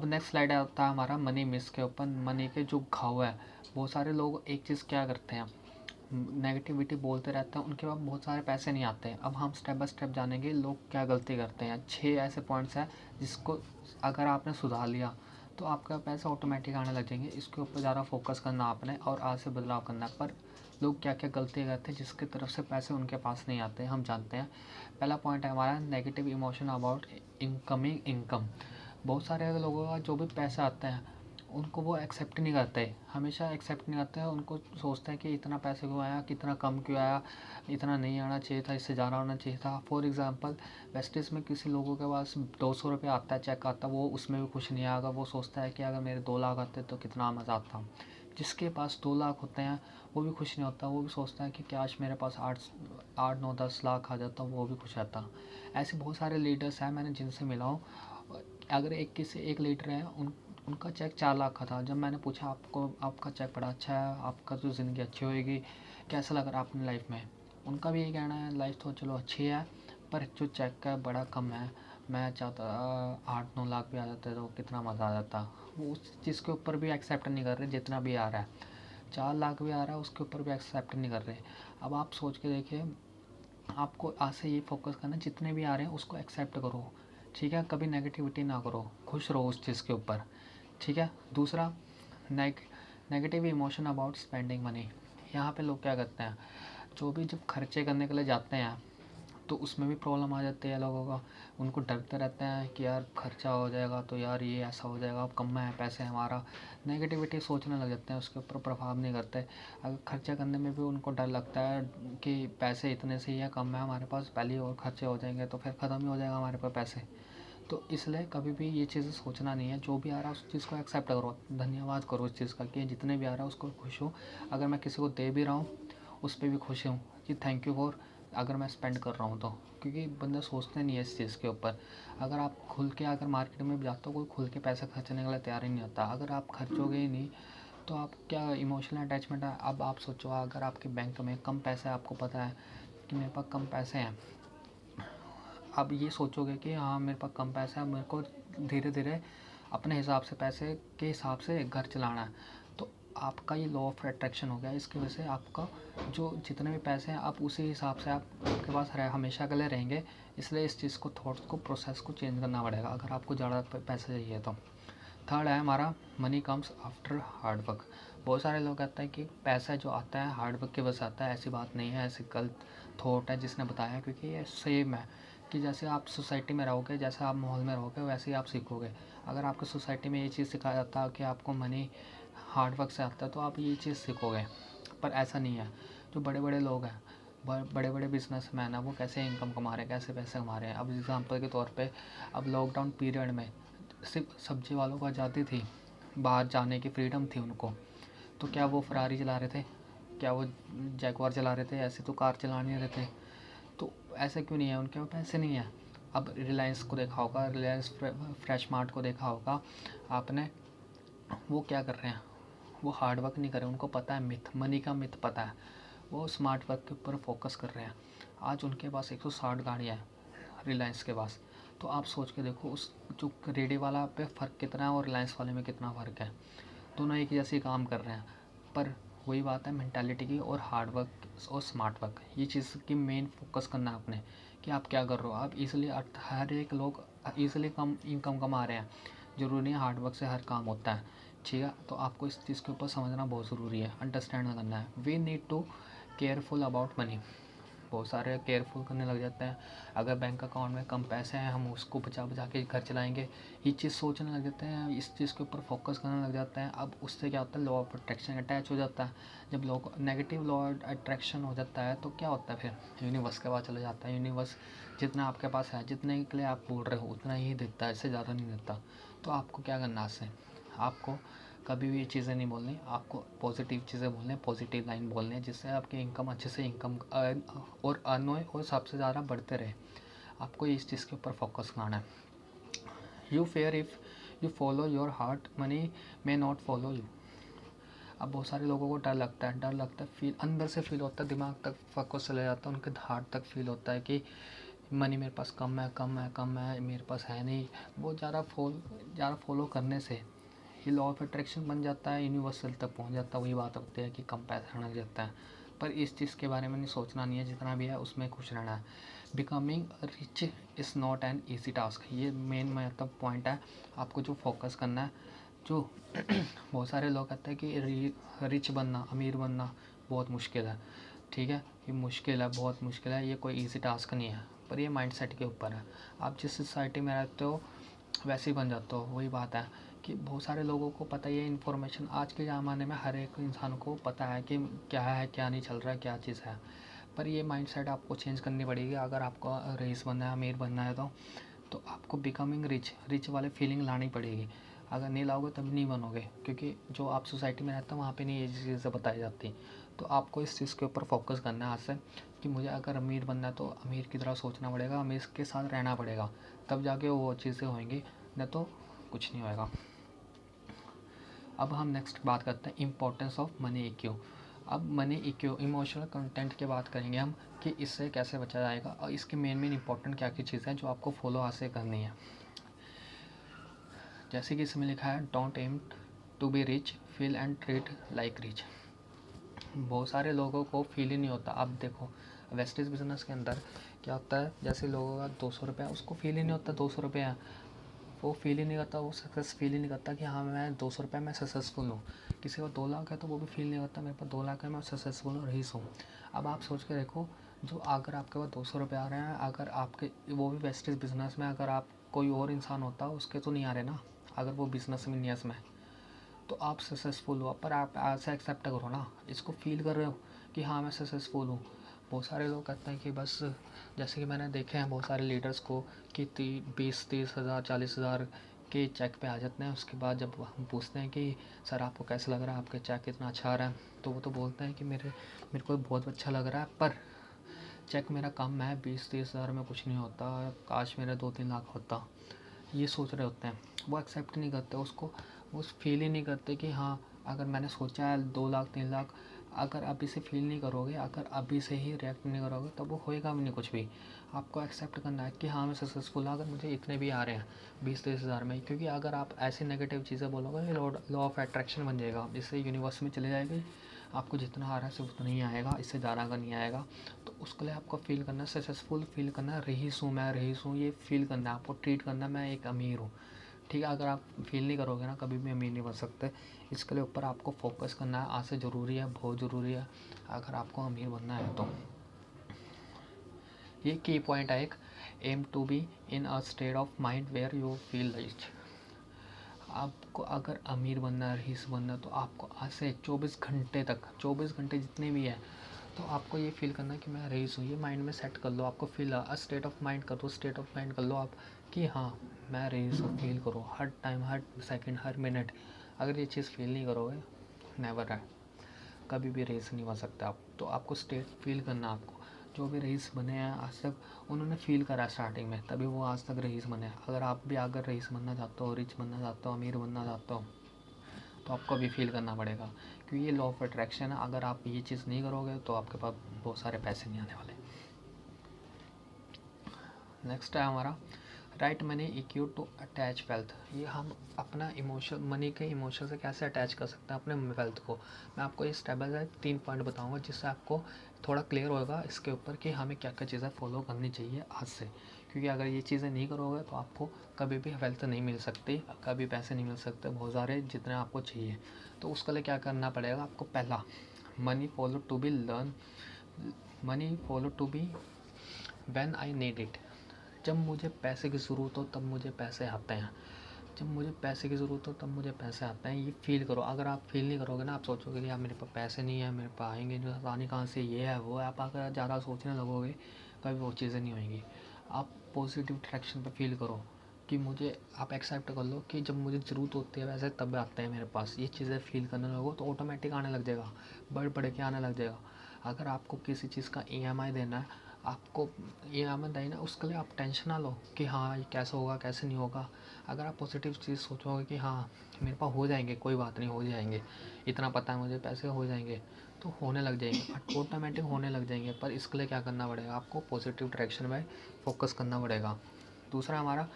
Next slide आता है हमारा मनी मिस के ऊपर, मनी के जो घाव है। बहुत सारे लोग एक चीज़ क्या करते हैं, नेगेटिविटी बोलते रहते हैं, उनके पास बहुत सारे पैसे नहीं आते हैं। अब हम स्टेप बाय स्टेप जानेंगे लोग क्या गलती करते हैं। 6 ऐसे पॉइंट्स हैं जिसको अगर आपने सुधार लिया तो आपका पैसा ऑटोमेटिक आने लग जाएंगे। इसके ऊपर ज़्यादा फोकस करना आपने और आज से बदलाव करना। पर लोग क्या क्या गलती करते हैं जिसकी तरफ से पैसे उनके पास नहीं आते, हम जानते हैं। पहला पॉइंट है हमारा negative emotion about incoming income. बहुत सारे लोगों का जो भी पैसे आते हैं उनको वो एक्सेप्ट नहीं करते, हमेशा एक्सेप्ट नहीं करते हैं। उनको सोचते हैं कि इतना पैसे क्यों आया, कितना कम क्यों आया, इतना नहीं आना चाहिए था, इससे ज़्यादा आना चाहिए था। फॉर एग्ज़ाम्पल वेस्टेज में किसी लोगों के पास 200 रुपये आता है, चेक आता है, वो उसमें भी खुश नहीं आएगा। वो सोचता है कि अगर मेरे 2 लाख आते तो कितना मज़ा आता। जिसके पास 2 लाख होते हैं वो भी खुश नहीं होता, वो भी सोचता है कि काश मेरे पास 8 9 10 लाख आ जाता, वो भी खुश रहता। ऐसे बहुत सारे लीडर्स हैं मैंने जिनसे मिला हूँ। अगर एक लीडर है, उनका चेक 4 लाख का था। जब मैंने पूछा आपको आपका चेक बड़ा अच्छा है, आपका तो ज़िंदगी अच्छी होएगी, कैसा लग रहा है अपनी लाइफ में। उनका भी यही कहना है लाइफ तो चलो अच्छी है पर जो चेक का बड़ा कम है। मैं चाहता 8 9 लाख भी आ जाते तो कितना मज़ा आ जाता। वो उस चीज़ के ऊपर भी एक्सेप्ट नहीं कर रहे जितना भी आ रहा है। 4 लाख भी आ रहा है उसके ऊपर भी एक्सेप्ट नहीं कर रहे। अब आप सोच के देखिए, आपको आज से ये फोकस करना जितने भी आ रहे हैं उसको एक्सेप्ट करो, ठीक है। कभी नेगेटिविटी ना करो, खुश रहो उस चीज़ के ऊपर, ठीक है। दूसरा negative emotion about spending money. यहाँ पे लोग क्या करते हैं, जो भी जब खर्चे करने के लिए जाते हैं तो उसमें भी प्रॉब्लम आ जाती है लोगों का। उनको डरते रहते हैं कि यार खर्चा हो जाएगा तो यार ये ऐसा हो जाएगा, अब कम है पैसे हमारा। नेगेटिविटी सोचने लग जाते हैं, उसके ऊपर प्रभाव नहीं करते। अगर खर्चा करने में भी उनको डर लगता है कि पैसे इतने से ही है, कम है हमारे पास, पहले ही और खर्चे हो जाएंगे तो फिर ख़त्म ही हो जाएगा हमारे पास पैसे। तो इसलिए कभी भी ये चीज़ें सोचना नहीं है। जो भी आ रहा है उस चीज़ को एक्सेप्ट करो, धन्यवाद करो उस चीज़ का कि जितने भी आ रहा है उसको खुश हो। अगर मैं किसी को दे भी रहा हूँ उस पर भी खुश हूँ कि थैंक यू फॉर, अगर मैं स्पेंड कर रहा हूँ तो। क्योंकि बंदे सोचते नहीं है इस चीज़ के ऊपर। अगर आप खुल के अगर मार्केट में भी जाते हो, कोई खुल के पैसा खर्चने के लिए तैयार ही नहीं होता। अगर आप खर्चोगे ही नहीं तो आप क्या इमोशनल अटैचमेंट है। अब आप सोचो अगर आपके बैंक में कम पैसा है, आपको पता है कि मेरे पास कम पैसे हैं, अब ये सोचोगे कि हाँ मेरे पास कम पैसा है, मेरे को धीरे धीरे अपने हिसाब से पैसे के हिसाब से घर चलाना है, तो आपका ये लॉ ऑफ अट्रैक्शन हो गया। इसकी वजह से आपका जो जितने भी पैसे हैं आप उसी हिसाब से आपके पास हमेशा के लिए रहेंगे। इसलिए इस चीज़ को, थॉट्स को, प्रोसेस को चेंज करना पड़ेगा अगर आपको ज़्यादा पैसे चाहिए तो। थर्ड है हमारा money comes after hard work. बहुत सारे लोग कहते हैं कि पैसा जो आता है हार्ड वर्क की वजह से आता है। ऐसी बात नहीं है, ऐसी गलत थॉट है जिसने बताया। क्योंकि ये सेम है कि जैसे आप सोसाइटी में रहोगे, जैसे आप माहौल में रहोगे, वैसे ही आप सीखोगे। अगर आपको सोसाइटी में ये चीज़ सिखाया जाता है कि आपको मनी हार्ड वर्क से आता है तो आप ये चीज़ सीखोगे। पर ऐसा नहीं है। जो बड़े बड़े लोग हैं, बड़े बड़े बिजनेसमैन हैं, वो कैसे इनकम कमा रहे हैं, कैसे पैसे कमा रहे हैं। अब एग्ज़ाम्पल के तौर पे अब लॉकडाउन पीरियड में सिर्फ सब्जी वालों को आज़ादी थी, बाहर जाने की फ्रीडम थी उनको, तो क्या वो फरारी चला रहे थे, क्या वो जैगवार चला रहे थे, ऐसे तो कार चला नहीं रहे थे। तो ऐसा क्यों नहीं है, उनके पास पैसे नहीं है। अब रिलायंस को देखा होगा, रिलायंस फ्रेश मार्ट को देखा होगा आपने, वो क्या कर रहे हैं, वो हार्ड वर्क नहीं कर रहे। उनको पता है मिथ, मनी का मिथ पता है, वो स्मार्ट वर्क के ऊपर फोकस कर रहे हैं। आज उनके पास 160 गाड़ियाँ हैं रिलायंस के पास। तो आप सोच के देखो उस जो रेडी वाला पे फ़र्क कितना है और रिलायंस वाले में कितना फ़र्क है। दोनों एक जैसे काम कर रहे हैं। पर वही बात है मेंटालिटी की और हार्ड वर्क और स्मार्ट वर्क, ये चीज़ की मेन फोकस करना है आपने कि आप क्या कर रहे हो। आप इजीली, हर एक लोग इजीली कम इनकम कमा रहे हैं, ज़रूरी नहीं हार्ड वर्क से हर काम होता है, ठीक है। तो आपको इस चीज़ के ऊपर समझना बहुत ज़रूरी है, अंडरस्टैंड करना है। We need to careful about money. बहुत सारे केयरफुल करने लग जाते हैं। अगर बैंक अकाउंट में कम पैसे हैं हम उसको बचा बचा के घर चलाएंगे, ये चीज़ सोचने लग जाते हैं, इस चीज़ के ऊपर फोकस करने लग जाते हैं। अब उससे क्या होता है, लॉ ऑफ अट्रैक्शन अटैच हो जाता है। जब लोग नेगेटिव लॉ अट्रैक्शन हो जाता है तो क्या होता है, फिर यूनिवर्स के पास चले जाता है। यूनिवर्स जितना आपके पास है, जितने के लिए आप बोल रहे हो उतना ही देता है, इससे ज़्यादा नहीं देता। तो आपको क्या करना है इससे, आपको कभी भी ये चीज़ें नहीं बोलनी, आपको पॉजिटिव चीज़ें बोलनी है, पॉजिटिव लाइन बोलनी है, जिससे आपकी इनकम अच्छे से इनकम और अर्न होए और सबसे ज़्यादा बढ़ते रहे। आपको इस चीज़ के ऊपर फोकस करना है। You fair if you follow your heart, money may not follow you. अब बहुत सारे लोगों को डर लगता है, फील अंदर से फील होता है, दिमाग तक फोकस चला जाता है, उनके हार्ट तक फील होता है कि मनी मेरे पास कम है, मेरे पास है नहीं। वो ज़्यादा फॉलो करने से ये लॉ ऑफ अट्रैक्शन बन जाता है, यूनिवर्सल तक पहुंच जाता है। वही बात होती है कि कम पैसा आने लग जाता है। पर इस चीज़ के बारे में नहीं सोचना नहीं है, जितना भी है उसमें खुश रहना है। Becoming rich is not an easy task, ये मेन मतलब पॉइंट है। आपको जो फोकस करना है, जो बहुत सारे लोग कहते हैं कि रिच बनना, अमीर बनना बहुत मुश्किल है। ठीक है, ये मुश्किल है, बहुत मुश्किल है, ये कोई इजी टास्क नहीं है। पर ये माइंडसेट के ऊपर है। आप जिस सोसाइटी में रहते हो वैसे ही बन जाते हो। वही बात है कि बहुत सारे लोगों को पता ही है इन्फॉर्मेशन। आज के ज़माने में हर एक इंसान को पता है कि क्या है, क्या नहीं चल रहा है, क्या चीज़ है। पर ये माइंडसेट आपको चेंज करनी पड़ेगी अगर आपको रईस बनना है, अमीर बनना है। तो आपको बिकमिंग रिच वाले फीलिंग लानी पड़ेगी। अगर नहीं लाओगे तब नहीं बनोगे, क्योंकि जो आप सोसाइटी में रहते हो वहाँ पे नहीं ये चीज़ें बताई जाती। तो आपको इस चीज़ के ऊपर फोकस करना है आज से कि मुझे अगर अमीर बनना है तो अमीर की तरह सोचना पड़ेगा, अमीर के साथ रहना पड़ेगा, तब जाके वो चीज़ें होंगी, नहीं तो कुछ नहीं होएगा। अब हम नेक्स्ट बात करते हैं इम्पोर्टेंस ऑफ मनी इक्यू। अब मनी इक्यू इमोशनल कंटेंट की बात करेंगे हम कि इससे कैसे बचा जाएगा और इसके मेन इंपॉर्टेंट क्या क्या चीज़ें हैं जो आपको फॉलो आज से करनी है। जैसे कि इसमें लिखा है don't aim to be rich, feel and treat like rich. बहुत सारे लोगों को फील ही नहीं होता। अब देखो वेस्टेज बिजनेस के अंदर क्या होता है, जैसे लोगों का 200 रुपया, उसको फील ही नहीं होता 200 रुपया, वो फील ही नहीं करता, वो सक्सेस फील ही नहीं करता कि हाँ मैं 200 रुपये में सक्सेसफुल हूँ। किसी को 2 लाख है तो वो भी फील नहीं करता मेरे पास 2 लाख है, मैं सक्सेसफुल हूँ, रईस हूँ। अब आप सोच के देखो, जो अगर आपके पास 200 रुपये आ रहे हैं, अगर आपके वो भी वेस्टेज बिजनेस में, अगर आप कोई और इंसान होता उसके तो नहीं आ रहे ना, अगर वो बिजनेस में नहीं में, तो आप सक्सेसफुल हो। पर आप ऐसा एक्सेप्ट करो ना, इसको फील कर रहे हो कि हाँ मैं सक्सेसफुल हूँ। बहुत सारे लोग कहते हैं कि बस, जैसे कि मैंने देखे हैं बहुत सारे लीडर्स को कि 20-30 हज़ार 40 हज़ार के चेक पे आ जाते हैं। उसके बाद जब हम पूछते हैं कि सर आपको कैसा लग रहा है, आपके चेक इतना अच्छा आ रहा है, तो वो तो बोलते हैं कि मेरे को बहुत अच्छा लग रहा है, पर चेक मेरा कम है, 20-30 हज़ार में कुछ नहीं होता, काश मेरे 2-3 लाख होता। ये सोच रहे होते हैं, वो एक्सेप्ट नहीं करते उसको, वो फील ही नहीं करते कि हाँ अगर मैंने सोचा है 2 लाख 3 लाख, अगर अभी से फील नहीं करोगे, अगर अभी से ही रिएक्ट नहीं करोगे, तब वो होएगा भी नहीं कुछ भी। आपको एक्सेप्ट करना है कि हाँ मैं सक्सेसफुल हूँ अगर मुझे इतने भी आ रहे हैं 20-30 हज़ार में। क्योंकि अगर आप ऐसी नेगेटिव चीज़ें बोलोगे, लॉ ऑफ अट्रैक्शन बन जाएगा, इससे यूनिवर्स में चले जाएगी, आपको जितना आ रहा है सिर्फ उतना ही आएगा, इससे ज़्यादा का नहीं आएगा। तो उसके लिए आपको फील करना है, सक्सेसफुल फील करना है, रईस हूँ मैं, रईस हूँ, ये फील करना है आपको, ट्रीट करना है मैं एक अमीर हूँ। ठीक है, अगर आप फील नहीं करोगे ना, कभी भी अमीर नहीं बन सकते। इसके लिए ऊपर आपको फोकस करना है, आज से ज़रूरी है, बहुत ज़रूरी है अगर आपको अमीर बनना है तो। ये की पॉइंट है एक, aim to be in a state of mind where you feel rich. आपको अगर अमीर बनना है, रईस बनना है, तो आपको आज से 24 घंटे तक, 24 घंटे जितने भी है, तो आपको ये फील करना है कि मैं रईस हूँ। ये माइंड में सेट कर लो, आपको फील स्टेट ऑफ माइंड कर दो, स्टेट ऑफ माइंड कर लो आप कि हाँ मैं रईस हूँ। फील करो हर टाइम, हर सेकंड, हर मिनट। अगर ये चीज़ फील नहीं करोगे, नेवर है, कभी भी रईस नहीं बन सकते आप। तो आपको स्टेट फील करना, आपको जो भी रईस बने हैं आज तक, उन्होंने फील करा स्टार्टिंग में, तभी वो आज तक रईस बने। अगर आप भी अगर रईस बनना चाहते हो, रिच बनना चाहते हो, अमीर बनना चाहते हो, तो आपको भी फील करना पड़ेगा, क्योंकि ये लॉ ऑफ अट्रैक्शन है। अगर आप ये चीज़ नहीं करोगे तो आपके पास बहुत सारे पैसे नहीं आने वाले। नेक्स्ट है हमारा right money EQ to attach wealth. ये हम अपना इमोशन, मनी के इमोशन से कैसे अटैच कर सकते हैं अपने वेल्थ को। मैं आपको ये स्टेप बाय स्टेप 3 पॉइंट बताऊंगा, जिससे आपको थोड़ा क्लियर होगा इसके ऊपर कि हमें क्या क्या चीज़ें फॉलो करनी चाहिए आज से। क्योंकि अगर ये चीज़ें नहीं करोगे तो आपको कभी भी वेल्थ नहीं मिल सकती, कभी पैसे नहीं मिल सकते बहुत सारे जितने आपको चाहिए। तो उसके लिए क्या करना पड़ेगा आपको, पहला money follow to be when I need it. जब मुझे पैसे की ज़रूरत हो तब मुझे पैसे आते हैं, जब मुझे पैसे की ज़रूरत हो तब मुझे पैसे आते हैं। ये फील करो। अगर आप फील नहीं करोगे ना, आप सोचोगे कि यार मेरे पास पैसे नहीं है, मेरे पास आएंगे नहीं, आने कहाँ से, ये है वो है, आप अगर ज़्यादा सोचने लगोगे कभी वो चीज़ें नहीं होंगी। आप पॉजिटिव डायरेक्शन पे फील करो कि मुझे, आप एक्सेप्ट कर लो कि जब मुझे ज़रूरत होती है वैसे तब आते हैं मेरे पास। ये चीज़ें फील करने लगो तो ऑटोमेटिक आने लग जाएगा, बढ़ बढ़ के आने लग जाएगा। अगर आपको किसी चीज़ का EMI देना है, आपको ये आमद आई ना, उसके लिए आप टेंशन ना लो कि हाँ ये कैसे होगा कैसे नहीं होगा। अगर आप पॉजिटिव चीज़ सोचोगे कि हाँ मेरे पास हो जाएंगे, कोई बात नहीं, हो जाएंगे, इतना पता है मुझे, पैसे हो जाएंगे, तो होने लग जाएंगे, ऑटोमेटिक होने लग जाएंगे। पर इसके लिए क्या करना पड़ेगा, आपको पॉजिटिव डायरेक्शन में फोकस करना पड़ेगा। दूसरा हमारा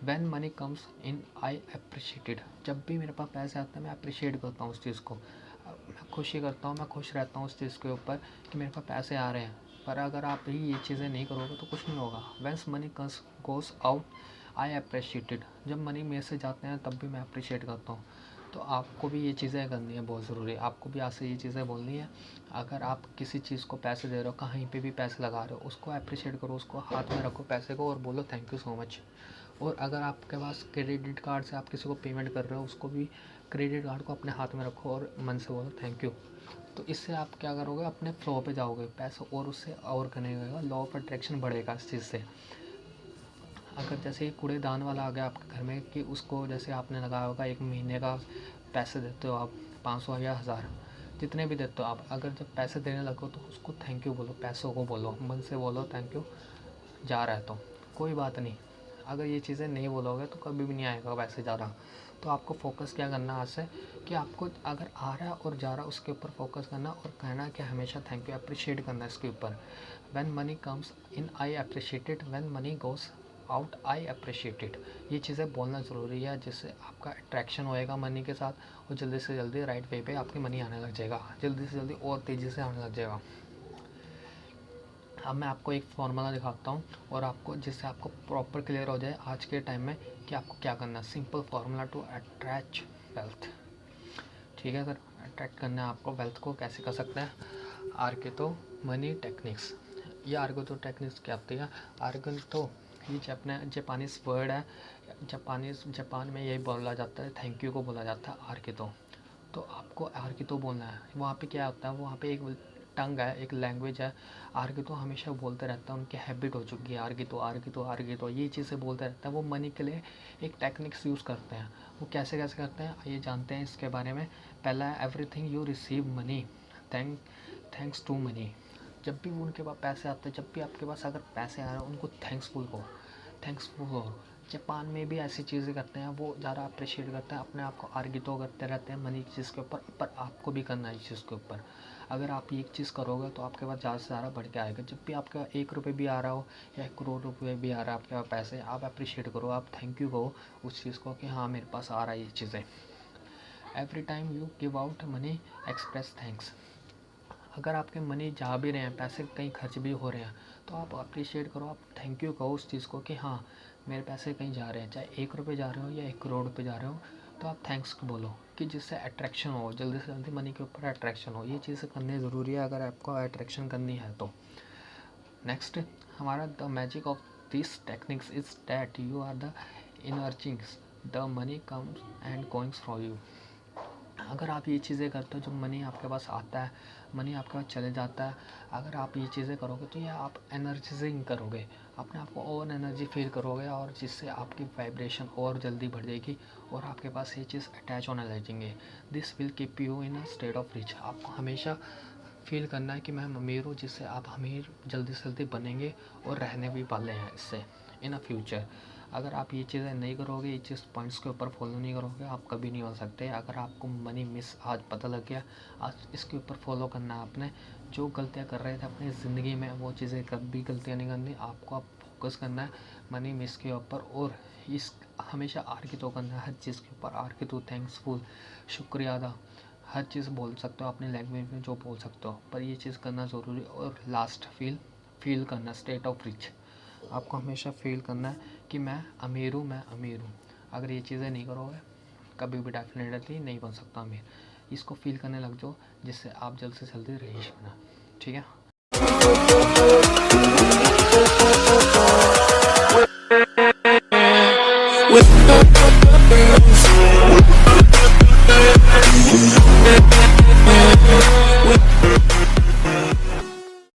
when money comes in I appreciated. जब भी मेरे पास पैसे आते हैं मैं अप्रिशिएट करता हूँ उस चीज़ को, मैं खुशी करता हूँ, मैं खुश रहता हूँ उस चीज़ के ऊपर कि मेरे पास पैसे आ रहे हैं। पर अगर आप ही ये चीज़ें नहीं करोगे तो कुछ नहीं होगा। When's money goes out I appreciated. जब मनी मेरे से जाते हैं तब भी मैं अप्रिशिएट करता हूँ। तो आपको भी ये चीज़ें करनी है, बहुत ज़रूरी है। आपको भी आज से ये चीज़ें बोलनी है। अगर आप किसी चीज़ को पैसे दे रहे हो, कहीं पे भी पैसे लगा रहे हो, उसको अप्रिशिएट करो, उसको हाथ में रखो पैसे को और बोलो थैंक यू सो मच। और अगर आपके पास क्रेडिट कार्ड से आप किसी को पेमेंट कर रहे हो, उसको भी क्रेडिट कार्ड को अपने हाथ में रखो और मन से बोलो थैंक यू। तो इससे आप क्या करोगे, अपने फ्लो पे जाओगे, पैसे और उससे और करने लगेगा, लॉ ऑफ अट्रैक्शन बढ़ेगा इस चीज़ से। अगर जैसे कूड़ेदान वाला आ गया आपके घर में कि उसको जैसे आपने लगाया होगा, एक महीने का पैसे देते हो आप 500 या 1000 जितने भी देते हो आप, अगर जब पैसे देने लगो तो उसको थैंक यू बोलो, पैसों को बोलो, मन से बोलो थैंक यू। जा रहा है तो कोई बात नहीं, अगर ये चीज़ें नहीं बोलोगे तो कभी भी नहीं आएगा पैसे जा रहा। तो आपको फोकस क्या करना आज से कि आपको अगर आ रहा है और जा रहा है उसके ऊपर फोकस करना और कहना कि हमेशा थैंक यू, अप्रिशिएट करना इसके ऊपर। When money comes in I appreciate it, when money goes out I appreciate it. ये चीज़ें बोलना ज़रूरी है, जिससे आपका अट्रैक्शन होएगा मनी के साथ और जल्दी से जल्दी राइट वे पे आपकी मनी आने लग जाएगा, जल्दी से जल्दी और तेज़ी से आने लग जाएगा। अब मैं आपको एक फार्मूला दिखाता हूँ और आपको जिससे आपको प्रॉपर क्लियर हो जाए आज के टाइम में कि आपको क्या करना है। Simple formula to attract wealth. ठीक है सर, अट्रैक्ट करना है आपको वेल्थ को, कैसे कर सकते हैं? आर्कितो मनी टेक्निक्स। ये आर्कितो टेक्निक्स क्या होती है? आर्कितो ये जापानीज वर्ड है, जापान में यही बोला जाता है, थैंक यू को बोला जाता है आर्कितो। तो आपको आर्कितो बोलना है। वहाँ पे क्या होता है, वहाँ पे एक टंग है, एक लैंग्वेज है, आर्कितो हमेशा बोलते रहता है, उनकी हैबिट हो चुकी है आर्कितो आर्कितो आर्कितो, ये चीज़ें बोलते रहता है। वो मनी के लिए एक टेक्निक्स यूज़ करते हैं। वो कैसे कैसे करते हैं ये जानते हैं इसके बारे में। पहला है everything you receive money thanks to money. जब भी उनके पास पैसे आते हैं, जब भी आपके पास अगर पैसे आ रहे हैं, उनको थैंक्सफुल हो। जापान में भी ऐसी चीज़ें करते हैं, वो ज़्यादा अप्रिशिएट करते हैं, अपने आप को आर्गितो करते रहते हैं मनी चीज़ के ऊपर। पर आपको भी करना है इस चीज़ के ऊपर। अगर आप एक चीज़ करोगे तो आपके पास ज़्यादा से ज़्यादा बढ़ के आएगा। जब भी आपका 1 रुपये भी आ रहा हो या 1 करोड़ रुपये भी आ रहा है आपके पास पैसे, आप अप्रिशिएट करो, आप थैंक यू कहो उस चीज़ को कि हाँ मेरे पास आ रहा है ये चीज़ें। Every time you give out money express thanks. अगर आपके मनी जा भी रहे हैं, पैसे कहीं खर्च भी हो रहे हैं, तो आप अप्रिशिएट करो, आप थैंक यू कहो उस चीज़ को कि हाँ मेरे पैसे कहीं जा रहे हैं, चाहे 1 रुपये जा रहे हो या 1 करोड़ रुपये जा रहे हो, तो आप थैंक्स बोलो कि जिससे अट्रैक्शन हो, जल्दी से जल्दी मनी के ऊपर अट्रैक्शन हो। ये चीज़ें करनी ज़रूरी है अगर आपको अट्रैक्शन करनी है तो। नेक्स्ट हमारा the magic of this techniques is that you are the ingoings the money comes and goings from you. अगर आप ये चीज़ें करते हो, जो मनी आपके पास आता है, मनी आपके पास चले जाता है, अगर आप ये चीज़ें करोगे तो ये आप एनर्जाइजिंग करोगे, अपने आप को और एनर्जी फील करोगे, और जिससे आपकी वाइब्रेशन और जल्दी बढ़ जाएगी और आपके पास ये चीज़ अटैच होने लगेंगे। This will keep you in a state of rich. आपको हमेशा फील करना है कि मैं अमीर हूँ, जिससे आप अमीर जल्दी से जल्दी बनेंगे और रहने भी वाले हैं इससे इन अ फ्यूचर। अगर आप ये चीज़ें नहीं करोगे, ये चीज़ पॉइंट्स के ऊपर फॉलो नहीं करोगे, आप कभी नहीं हो सकते। अगर आपको मनी मिस आज पता लग गया, आज इसके ऊपर फॉलो करना है आपने। जो गलतियाँ कर रहे थे अपनी ज़िंदगी में, वो चीज़ें कभी गलतियाँ नहीं करनी। आपको आप फोकस करना है मनी मिस के ऊपर, और इस हमेशा आर्कितो करना है हर चीज़ के ऊपर। आर्कितो थैंक्सफुल, शुक्रिया अदा, हर चीज़ बोल सकते हो अपनी लैंग्वेज में जो बोल सकते हो, पर ये चीज़ करना ज़रूरी। और लास्ट फील करना, स्टेट ऑफ रिच। आपको हमेशा फील करना है कि मैं अमीर हूँ। अगर ये चीज़ें नहीं करोगे कभी भी डेफिनेटली नहीं बन सकता अमीर। इसको फील करने लग जाओ, जिससे आप जल्द से जल्दी रईस बना। ठीक है।